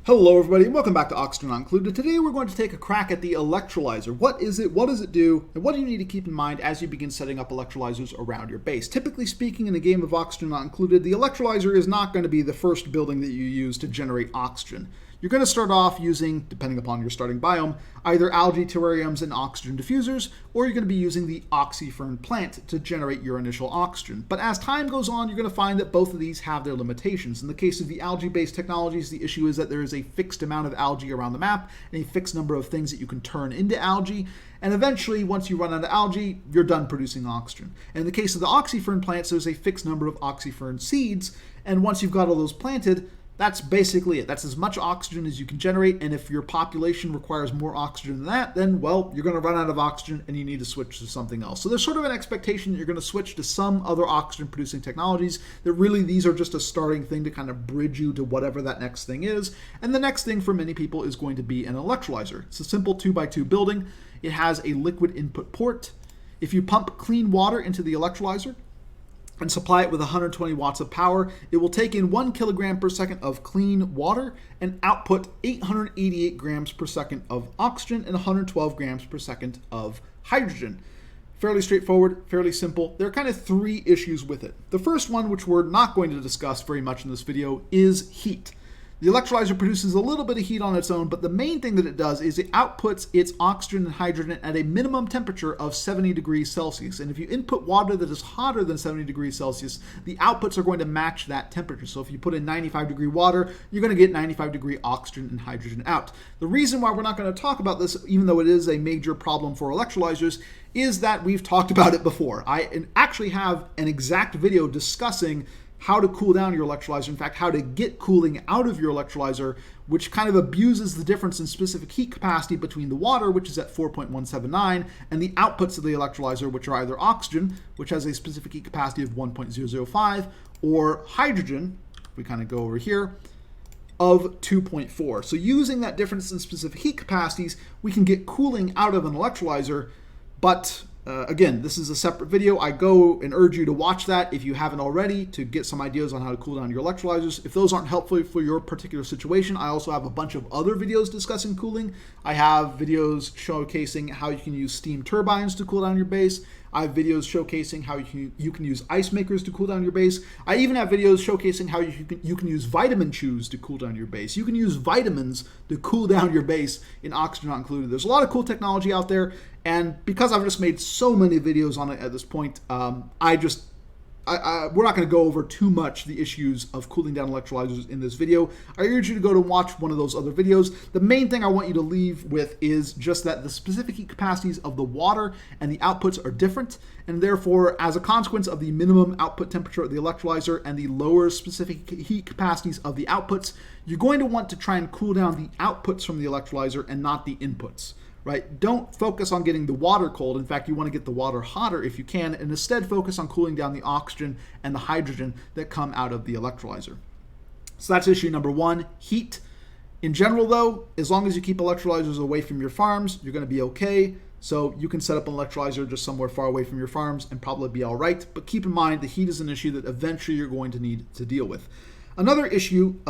Hello everybody and welcome back to Oxygen Not Included. Today we're going to take a crack at the electrolyzer. What is it, what does it do, and what do you need to keep in mind as you begin setting up electrolyzers around your base? Typically speaking, in a game of Oxygen Not Included, the electrolyzer is not going to be the first building that you use to generate oxygen. You're going to start off using, depending upon your starting biome, either algae terrariums and oxygen diffusers, or you're going to be using the oxyfern plant to generate your initial oxygen. But as time goes on, you're going to find that both of these have their limitations. In the case of the algae-based technologies, the issue is that there is a fixed amount of algae around the map and a fixed number of things that you can turn into algae. And eventually, once you run out of algae, you're done producing oxygen. And in the case of the oxyfern plants, there's a fixed number of oxyfern seeds. And once you've got all those planted, that's basically it. That's as much oxygen as you can generate, and if your population requires more oxygen than that, then, well, you're going to run out of oxygen and you need to switch to something else. So there's sort of an expectation that you're going to switch to some other oxygen-producing technologies, that really these are just a starting thing to kind of bridge you to whatever that next thing is. And the next thing for many people is going to be an electrolyzer. It's a simple 2x2 building. It has a liquid input port. If you pump clean water into the electrolyzer, and supply it with 120 watts of power, it will take in 1 kilogram per second of clean water and output 888 grams per second of oxygen and 112 grams per second of hydrogen. Fairly straightforward, fairly simple. There are kind of three issues with it. The first one, which we're not going to discuss very much in this video, is heat. The electrolyzer produces a little bit of heat on its own, but the main thing that it does is it outputs its oxygen and hydrogen at a minimum temperature of 70 degrees Celsius. And if you input water that is hotter than 70 degrees Celsius, the outputs are going to match that temperature. So if you put in 95 degree water, you're going to get 95 degree oxygen and hydrogen out. The reason why we're not going to talk about this, even though it is a major problem for electrolyzers, is that we've talked about it before. I actually have an exact video discussing how to cool down your electrolyzer, in fact, how to get cooling out of your electrolyzer, which kind of abuses the difference in specific heat capacity between the water, which is at 4.179, and the outputs of the electrolyzer, which are either oxygen, which has a specific heat capacity of 1.005, or hydrogen, if we kind of go over here, of 2.4. So using that difference in specific heat capacities, we can get cooling out of an electrolyzer, but again, this is a separate video. I go and urge you to watch that if you haven't already, to get some ideas on how to cool down your electrolyzers. If those aren't helpful for your particular situation, I also have a bunch of other videos discussing cooling. I have videos showcasing how you can use steam turbines to cool down your base. I have videos showcasing how you can use ice makers to cool down your base. I even have videos showcasing how you can use vitamin chews to cool down your base. You can use vitamins to cool down your base in Oxygen Not Included. There's a lot of cool technology out there, and because I've just made so many videos on it at this point, we're not going to go over too much the issues of cooling down electrolyzers in this video. I urge you to go to watch one of those other videos. The main thing I want you to leave with is just that the specific heat capacities of the water and the outputs are different, and therefore, as a consequence of the minimum output temperature of the electrolyzer and the lower specific heat capacities of the outputs, you're going to want to try and cool down the outputs from the electrolyzer and not the inputs. Right? Don't focus on getting the water cold. In fact, you want to get the water hotter if you can, and instead focus on cooling down the oxygen and the hydrogen that come out of the electrolyzer. So that's issue number one, heat. In general, though, as long as you keep electrolyzers away from your farms, you're going to be okay. So you can set up an electrolyzer just somewhere far away from your farms and probably be all right. But keep in mind, the heat is an issue that eventually you're going to need to deal with. Another issue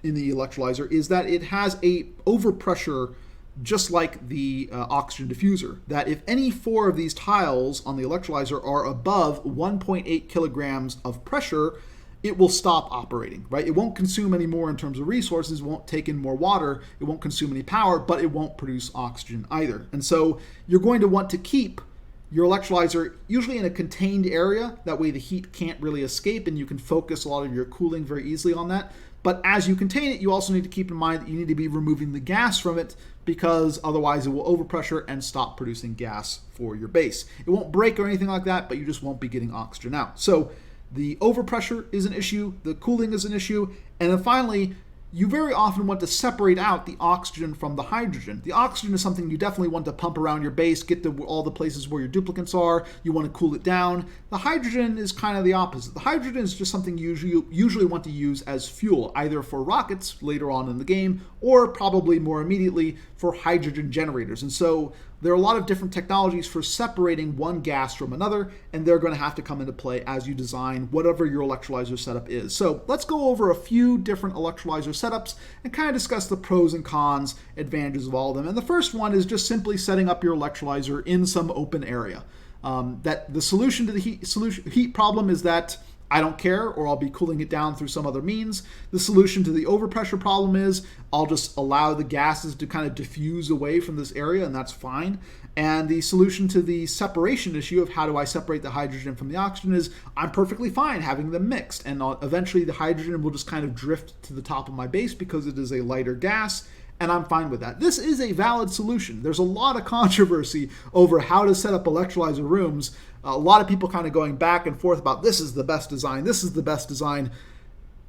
in the electrolyzer is that it has a overpressure, just like the oxygen diffuser, that if any four of these tiles on the electrolyzer are above 1.8 kilograms of pressure, it will stop operating, right? It won't consume any more in terms of resources, it won't take in more water, it won't consume any power, but it won't produce oxygen either. And so you're going to want to keep your electrolyzer usually in a contained area. That way the heat can't really escape and you can focus a lot of your cooling very easily on that. But as you contain it, you also need to keep in mind that you need to be removing the gas from it, because otherwise it will overpressure and stop producing gas for your base. It won't break or anything like that, but you just won't be getting oxygen out. So the overpressure is an issue, the cooling is an issue, and then finally, you very often want to separate out the oxygen from the hydrogen. The oxygen is something you definitely want to pump around your base, get to all the places where your duplicates are. You want to cool it down. The hydrogen is kind of the opposite. The hydrogen is just something you usually want to use as fuel, either for rockets later on in the game, or probably more immediately for hydrogen generators. And so there are a lot of different technologies for separating one gas from another, and they're going to have to come into play as you design whatever your electrolyzer setup is. So let's go over a few different electrolyzer setups and kind of discuss the pros and cons, advantages of all of them. And the first one is just simply setting up your electrolyzer in some open area. That the solution to the heat problem is that I don't care, or I'll be cooling it down through some other means. The solution to the overpressure problem is I'll just allow the gases to kind of diffuse away from this area, and that's fine. And the solution to the separation issue of how do I separate the hydrogen from the oxygen is I'm perfectly fine having them mixed, and eventually the hydrogen will just kind of drift to the top of my base because it is a lighter gas, and I'm fine with that. This is a valid solution. There's a lot of controversy over how to set up electrolyzer rooms. A lot of people kind of going back and forth about this is the best design, this is the best design.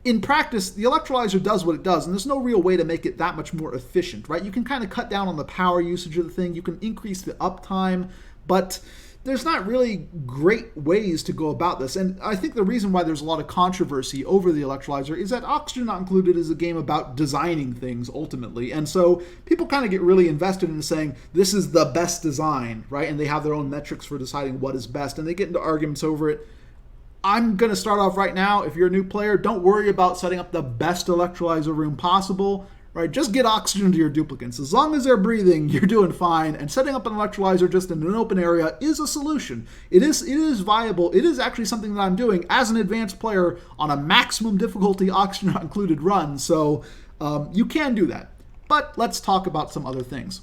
In practice, the electrolyzer does what it does, and there's no real way to make it that much more efficient, right? You can kind of cut down on the power usage of the thing, you can increase the uptime, but there's not really great ways to go about this. And I think the reason why there's a lot of controversy over the electrolyzer is that Oxygen Not Included is a game about designing things ultimately. And so people kind of get really invested in saying this is the best design, right? And they have their own metrics for deciding what is best, and they get into arguments over it. I'm going to start off right now. If you're a new player, don't worry about setting up the best electrolyzer room possible. Right, just get oxygen to your duplicants. As long as they're breathing, you're doing fine. And setting up an electrolyzer just in an open area is a solution. It is viable. It is actually something that I'm doing as an advanced player on a maximum difficulty Oxygen Not Included run. So you can do that. But let's talk about some other things.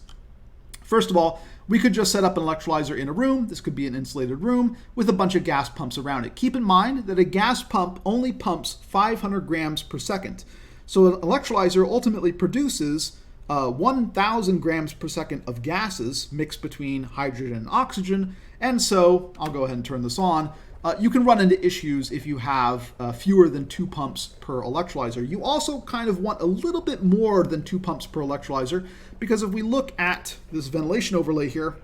First of all, we could just set up an electrolyzer in a room. This could be an insulated room with a bunch of gas pumps around it. Keep in mind that a gas pump only pumps 500 grams per second. So an electrolyzer ultimately produces 1,000 grams per second of gases mixed between hydrogen and oxygen. And so, I'll go ahead and turn this on. You can run into issues if you have fewer than 2 pumps per electrolyzer. You also kind of want a little bit more than 2 pumps per electrolyzer, because if we look at this ventilation overlay here,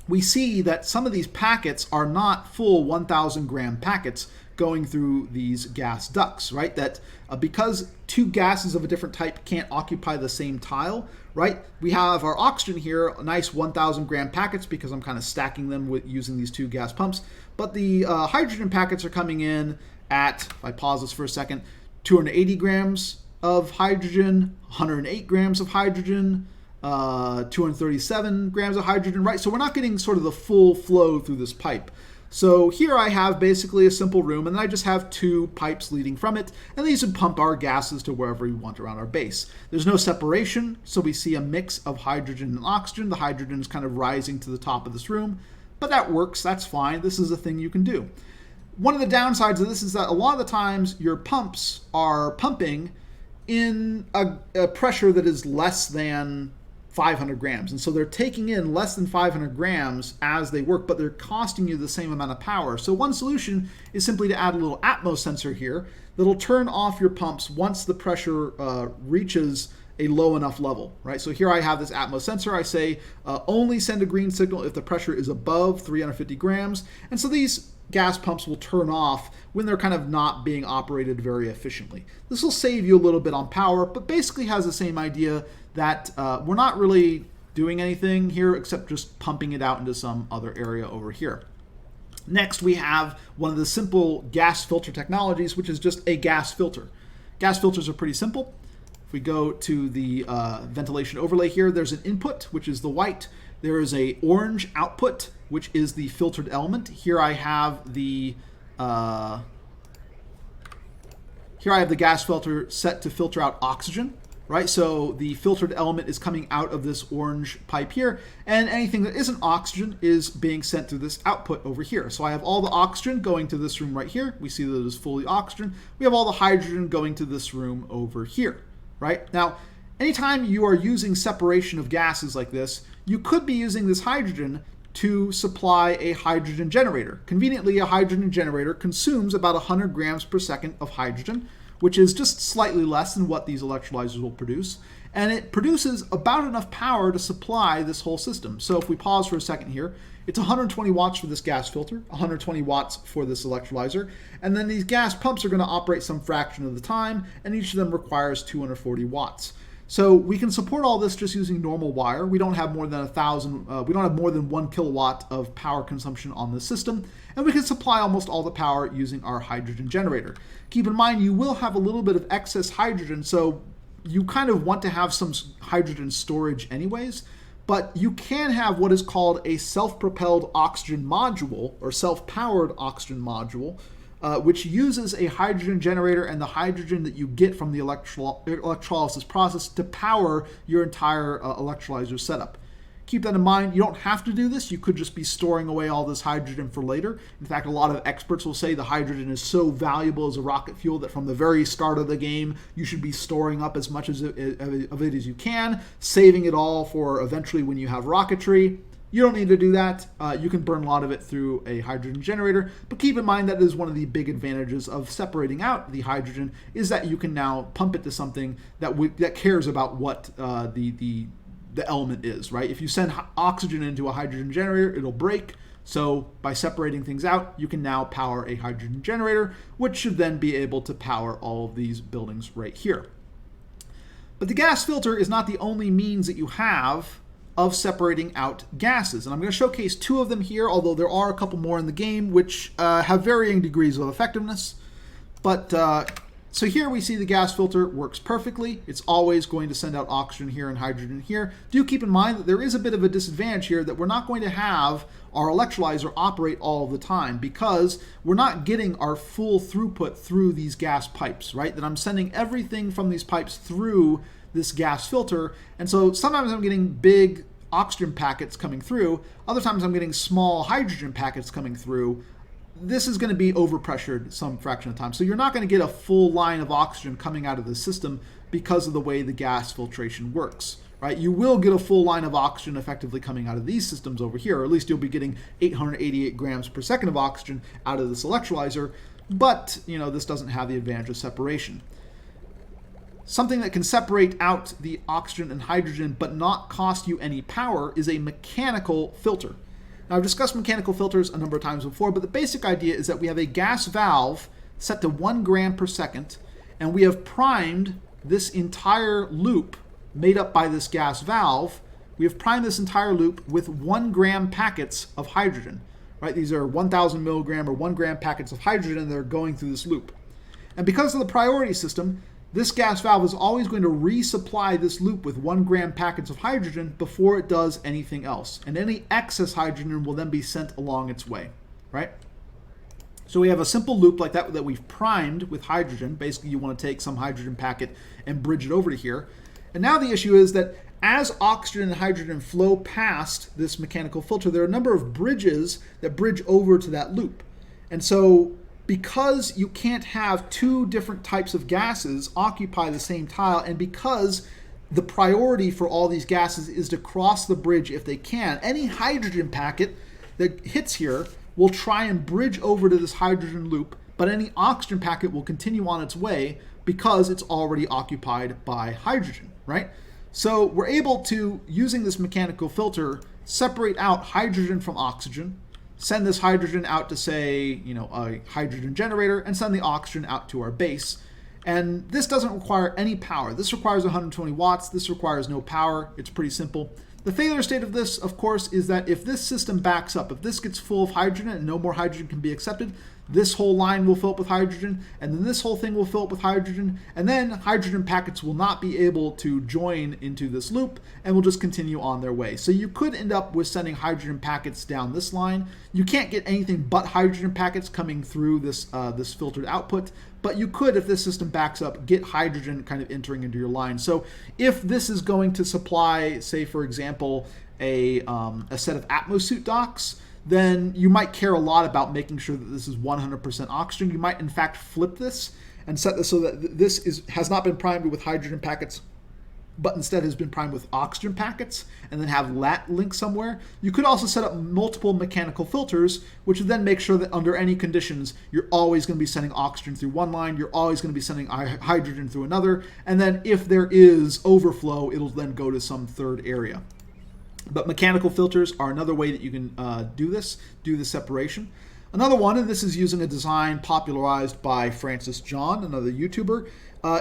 we see that some of these packets are not full 1,000 gram packets going through these gas ducts, right? That because 2 gases of a different type can't occupy the same tile, right? We have our oxygen here, a nice 1,000 gram packets because I'm kind of stacking them with using these 2 gas pumps. But the hydrogen packets are coming in at, if I pause this for a second, 280 grams of hydrogen, 108 grams of hydrogen, 237 grams of hydrogen, right? So we're not getting sort of the full flow through this pipe. So here I have basically a simple room, and then I just have 2 pipes leading from it, and these would pump our gases to wherever we want around our base. There's no separation, so we see a mix of hydrogen and oxygen. The hydrogen is kind of rising to the top of this room, but that works, that's fine. This is a thing you can do. One of the downsides of this is that a lot of the times your pumps are pumping in a pressure that is less than 500 grams. And so they're taking in less than 500 grams as they work, but they're costing you the same amount of power. So one solution is simply to add a little Atmos sensor here that'll turn off your pumps once the pressure reaches a low enough level, right? So here I have this Atmos sensor. I say only send a green signal if the pressure is above 350 grams. And so these gas pumps will turn off when they're kind of not being operated very efficiently. This will save you a little bit on power, but basically has the same idea that we're not really doing anything here except just pumping it out into some other area over here. Next, we have one of the simple gas filter technologies, which is just a gas filter. Gas filters are pretty simple. If we go to the ventilation overlay here, there's an input, which is the white. There is a orange output, which is the filtered element. Here I have the gas filter set to filter out oxygen. Right, so the filtered element is coming out of this orange pipe here, and anything that isn't oxygen is being sent through this output over here. So I have all the oxygen going to this room right here. We see that it is fully oxygen. We have all the hydrogen going to this room over here, right? Now, anytime you are using separation of gases like this, you could be using this hydrogen to supply a hydrogen generator. Conveniently, a hydrogen generator consumes about 100 grams per second of hydrogen, which is just slightly less than what these electrolyzers will produce. And it produces about enough power to supply this whole system. So if we pause for a second here, it's 120 watts for this gas filter, 120 watts for this electrolyzer, and then these gas pumps are going to operate some fraction of the time, and each of them requires 240 watts. So we can support all this just using normal wire. We don't have more than 1,000. We don't have more than 1 kilowatt of power consumption on the system, and we can supply almost all the power using our hydrogen generator. Keep in mind, you will have a little bit of excess hydrogen, so you kind of want to have some hydrogen storage anyways. But you can have what is called a self-propelled oxygen module or self-powered oxygen module, which uses a hydrogen generator and the hydrogen that you get from the electrolysis process to power your entire electrolyzer setup. Keep that in mind. You don't have to do this. You could just be storing away all this hydrogen for later. In fact, a lot of experts will say the hydrogen is so valuable as a rocket fuel that from the very start of the game, you should be storing up as much of it as you can, saving it all for eventually when you have rocketry. You don't need to do that. You can burn a lot of it through a hydrogen generator, but keep in mind that is one of the big advantages of separating out the hydrogen is that you can now pump it to something that cares about what the element is, right? If you send oxygen into a hydrogen generator, it'll break. So by separating things out, you can now power a hydrogen generator, which should then be able to power all of these buildings right here. But the gas filter is not the only means that you have of separating out gases. And I'm going to showcase 2 of them here, although there are a couple more in the game which have varying degrees of effectiveness. But so here we see the gas filter works perfectly. It's always going to send out oxygen here and hydrogen here. Do keep in mind that there is a bit of a disadvantage here that we're not going to have our electrolyzer operate all of the time because we're not getting our full throughput through these gas pipes, right? That I'm sending everything from these pipes through this gas filter. And so sometimes I'm getting big oxygen packets coming through. Other times I'm getting small hydrogen packets coming through. This is going to be overpressured some fraction of time. So you're not going to get a full line of oxygen coming out of the system because of the way the gas filtration works, right? You will get a full line of oxygen effectively coming out of these systems over here, or at least you'll be getting 888 grams per second of oxygen out of this electrolyzer, but this doesn't have the advantage of separation. Something that can separate out the oxygen and hydrogen but not cost you any power is a mechanical filter. Now, I've discussed mechanical filters a number of times before, but the basic idea is that we have a gas valve set to 1 gram per second, and we have primed this entire loop made up by this gas valve. We have primed this entire loop with 1 gram packets of hydrogen, right? These are 1,000 milligram or 1 gram packets of hydrogen that are going through this loop. And because of the priority system, this gas valve is always going to resupply this loop with 1 gram packets of hydrogen before it does anything else. And any excess hydrogen will then be sent along its way, right? So we have a simple loop like that we've primed with hydrogen. Basically, you want to take some hydrogen packet and bridge it over to here. And now the issue is that as oxygen and hydrogen flow past this mechanical filter, there are a number of bridges that bridge over to that loop. And so because you can't have 2 different types of gases occupy the same tile, and because the priority for all these gases is to cross the bridge if they can, any hydrogen packet that hits here will try and bridge over to this hydrogen loop, but any oxygen packet will continue on its way because it's already occupied by hydrogen, right? So we're able to, using this mechanical filter, separate out hydrogen from oxygen, send this hydrogen out to, say, a hydrogen generator, and send the oxygen out to our base. And this doesn't require any power. This requires 120 watts. This requires no power. It's pretty simple. The failure state of this, of course, is that if this system backs up, if this gets full of hydrogen and no more hydrogen can be accepted, this whole line will fill up with hydrogen, and then this whole thing will fill up with hydrogen, and then hydrogen packets will not be able to join into this loop and will just continue on their way. So you could end up with sending hydrogen packets down this line. You can't get anything but hydrogen packets coming through this filtered output, but you could, if this system backs up, get hydrogen kind of entering into your line. So if this is going to supply, say, for example, a set of Atmosuit docks, then you might care a lot about making sure that this is 100% oxygen. You might, in fact, flip this and set this so that this has not been primed with hydrogen packets, but instead has been primed with oxygen packets, and then have lat link somewhere. You could also set up multiple mechanical filters, which would then make sure that under any conditions, you're always going to be sending oxygen through one line, you're always going to be sending hydrogen through another, and then if there is overflow, it'll then go to some third area. But mechanical filters are another way that you can do the separation. Another one, and this is using a design popularized by Francis John, another YouTuber,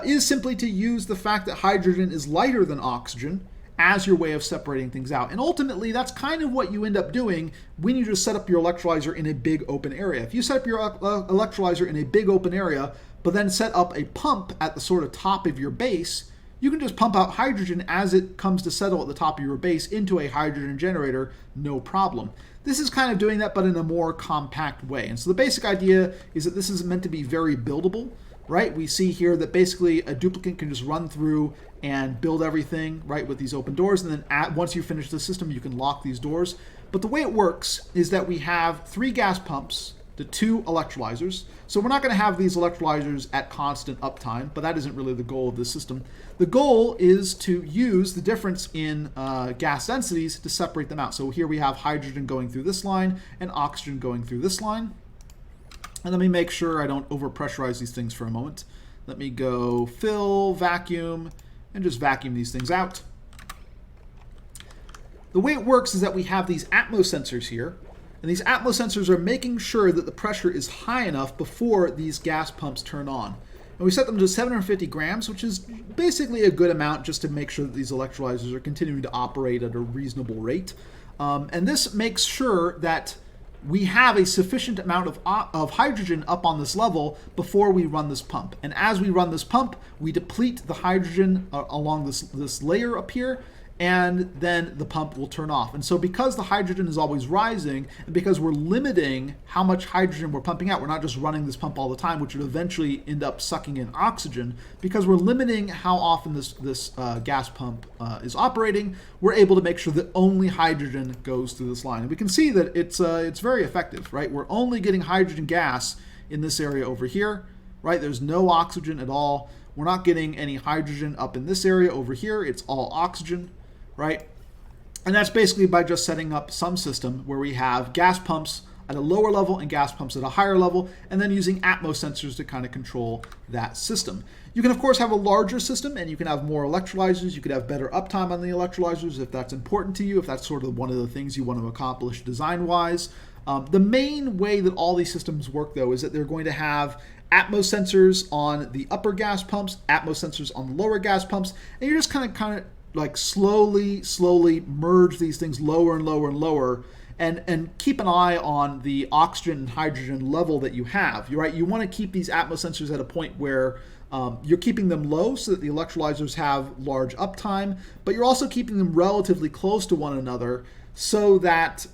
is simply to use the fact that hydrogen is lighter than oxygen as your way of separating things out. And ultimately, that's kind of what you end up doing when you just set up your electrolyzer in a big open area. If you set up your electrolyzer in a big open area, but then set up a pump at the sort of top of your base, you can just pump out hydrogen as it comes to settle at the top of your base into a hydrogen generator, no problem. This is kind of doing that, but in a more compact way. And so the basic idea is that this is meant to be very buildable, right? We see here that basically a duplicate can just run through and build everything, right, with these open doors. And then once you finish the system, you can lock these doors. But the way it works is that we have 3 gas pumps to 2 electrolyzers. So we're not going to have these electrolyzers at constant uptime, but that isn't really the goal of this system. The goal is to use the difference in gas densities to separate them out. So here we have hydrogen going through this line and oxygen going through this line. And let me make sure I don't overpressurize these things for a moment. Let me go fill, vacuum, and just vacuum these things out. The way it works is that we have these atmos sensors here. And these atmos sensors are making sure that the pressure is high enough before these gas pumps turn on. And we set them to 750 grams, which is basically a good amount just to make sure that these electrolyzers are continuing to operate at a reasonable rate. And this makes sure that we have a sufficient amount of hydrogen up on this level before we run this pump. And as we run this pump, we deplete the hydrogen along this layer up here, and then the pump will turn off. And so because the hydrogen is always rising, and because we're limiting how much hydrogen we're pumping out, we're not just running this pump all the time, which would eventually end up sucking in oxygen, because we're limiting how often this gas pump is operating, we're able to make sure that only hydrogen goes through this line. And we can see that it's very effective, right? We're only getting hydrogen gas in this area over here, right? There's no oxygen at all. We're not getting any hydrogen up in this area over here. It's all oxygen, right? And that's basically by just setting up some system where we have gas pumps at a lower level and gas pumps at a higher level, and then using atmos sensors to kind of control that system. You can, of course, have a larger system, and you can have more electrolyzers. You could have better uptime on the electrolyzers if that's important to you, if that's sort of one of the things you want to accomplish design-wise. The main way that all these systems work, though, is that they're going to have atmos sensors on the upper gas pumps, atmos sensors on the lower gas pumps, and you're just kind of like slowly merge these things lower and lower and lower, and keep an eye on the oxygen and hydrogen level that you have. Right? You want to keep these atmos sensors at a point where you're keeping them low so that the electrolyzers have large uptime, but you're also keeping them relatively close to one another so that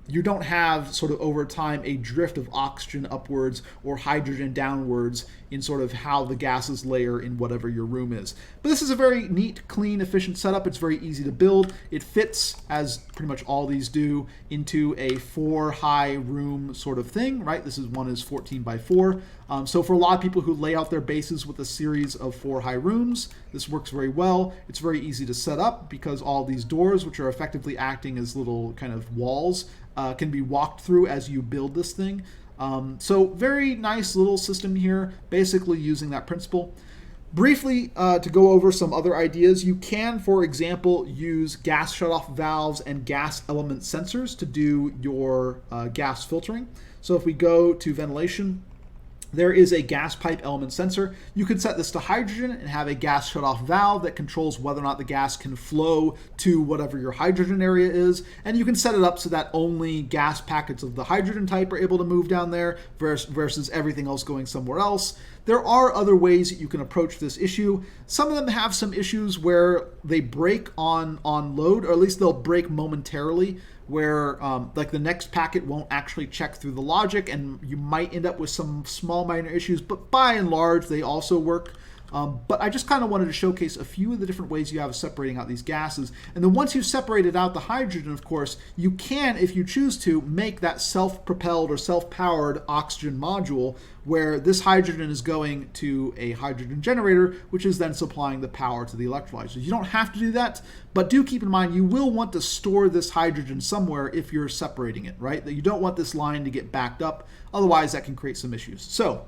you don't have sort of over time a drift of oxygen upwards or hydrogen downwards in sort of how the gases layer in whatever your room is. But this is a very neat, clean, efficient setup. It's very easy to build. It fits, as pretty much all these do, into a 4-high room sort of thing, right? This is one is 14 by 4. So for a lot of people who lay out their bases with a series of 4-high rooms, this works very well. It's very easy to set up because all these doors, which are effectively acting as little kind of walls, can be walked through as you build this thing. So very nice little system here, basically using that principle. Briefly, to go over some other ideas, you can, for example, use gas shutoff valves and gas element sensors to do your gas filtering. So if we go to ventilation, there is a gas pipe element sensor. You could set this to hydrogen and have a gas shutoff valve that controls whether or not the gas can flow to whatever your hydrogen area is. And you can set it up so that only gas packets of the hydrogen type are able to move down there versus everything else going somewhere else. There are other ways that you can approach this issue. Some of them have some issues where they break on load, or at least they'll break momentarily, where like the next packet won't actually check through the logic, and you might end up with some small minor issues, but by and large they also work. But I just kind of wanted to showcase a few of the different ways you have of separating out these gases. And then once you've separated out the hydrogen, of course, you can, if you choose to, make that self-propelled or self-powered oxygen module where this hydrogen is going to a hydrogen generator, which is then supplying the power to the electrolyzers. You don't have to do that, but do keep in mind you will want to store this hydrogen somewhere if you're separating it, right? That you don't want this line to get backed up, otherwise that can create some issues. So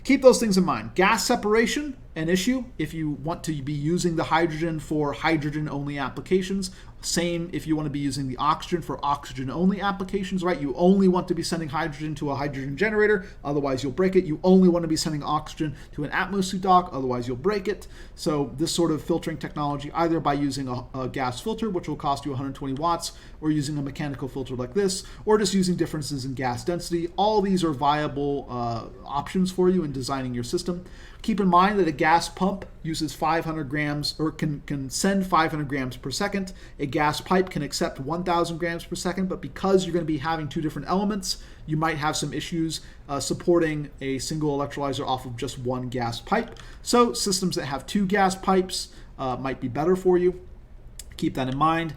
keep those things in mind. Gas separation, an issue if you want to be using the hydrogen for hydrogen-only applications. Same if you want to be using the oxygen for oxygen-only applications, right? You only want to be sending hydrogen to a hydrogen generator, otherwise you'll break it. You only want to be sending oxygen to an atmosphere dock, otherwise you'll break it. So this sort of filtering technology, either by using a gas filter, which will cost you 120 watts, or using a mechanical filter like this, or just using differences in gas density, all these are viable options for you in designing your system. Keep in mind that a gas pump uses 500 grams, or can send 500 grams per second. A gas pipe can accept 1,000 grams per second, but because you're going to be having two different elements, you might have some issues supporting a single electrolyzer off of just one gas pipe. So systems that have two gas pipes might be better for you. Keep that in mind.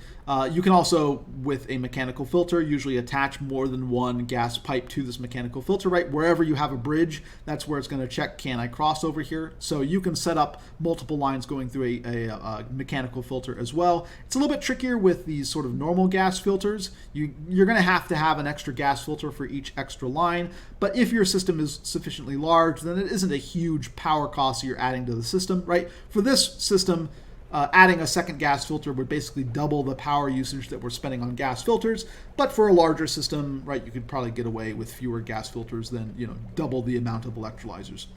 You can also, with a mechanical filter, usually attach more than one gas pipe to this mechanical filter, right? Wherever you have a bridge, that's where it's going to check, can I cross over here? So you can set up multiple lines going through a mechanical filter as well. It's a little bit trickier with these sort of normal gas filters. You're going to have an extra gas filter for each extra line, but if your system is sufficiently large, then it isn't a huge power cost you're adding to the system, right? For this system, adding a second gas filter would basically double the power usage that we're spending on gas filters. But for a larger system, right, you could probably get away with fewer gas filters than, double the amount of electrolyzers.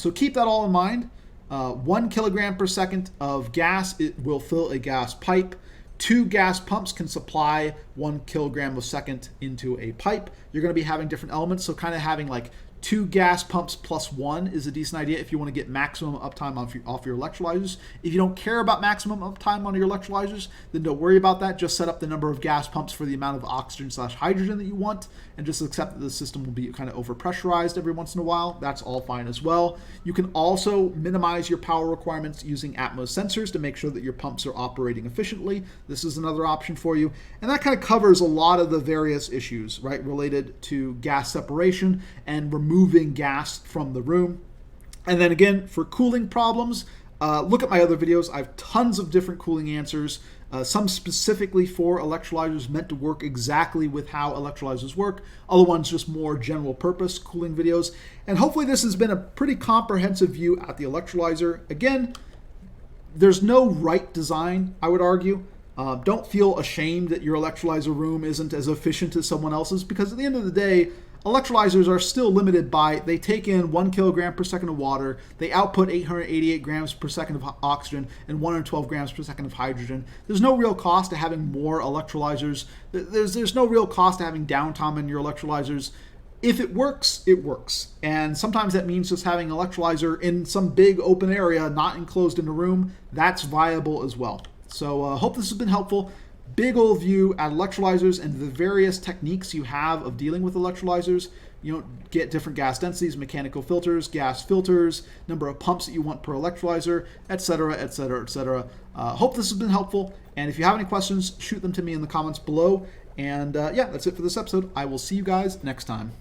So keep that all in mind. 1 kilogram per second of gas, it will fill a gas pipe. 2 gas pumps can supply 1 kilogram a second into a pipe. You're going to be having different elements, so kind of having like 2 gas pumps plus 1 is a decent idea if you want to get maximum uptime off your electrolyzers. If you don't care about maximum uptime on your electrolyzers, then don't worry about that. Just set up the number of gas pumps for the amount of oxygen/hydrogen that you want, and just accept that the system will be kind of overpressurized every once in a while. That's all fine as well. You can also minimize your power requirements using Atmos sensors to make sure that your pumps are operating efficiently. This is another option for you. And that kind of covers a lot of the various issues, right, related to gas separation and removing gas from the room. And then again, for cooling problems, look at my other videos. I have tons of different cooling answers, some specifically for electrolyzers meant to work exactly with how electrolyzers work. Other ones just more general purpose cooling videos. And hopefully this has been a pretty comprehensive view at the electrolyzer. Again, there's no right design, I would argue. Don't feel ashamed that your electrolyzer room isn't as efficient as someone else's, because at the end of the day, electrolyzers are still limited by, they take in 1 kilogram per second of water, they output 888 grams per second of oxygen and 112 grams per second of hydrogen. There's no real cost to having more electrolyzers. There's no real cost to having downtime in your electrolyzers. If it works, it works. And sometimes that means just having an electrolyzer in some big open area, not enclosed in a room. That's viable as well. So hope this has been helpful. Big old view at electrolyzers and the various techniques you have of dealing with electrolyzers. Get different gas densities, mechanical filters, gas filters, number of pumps that you want per electrolyzer, etc., etc., etc. Hope this has been helpful. And if you have any questions, shoot them to me in the comments below. And yeah, that's it for this episode. I will see you guys next time.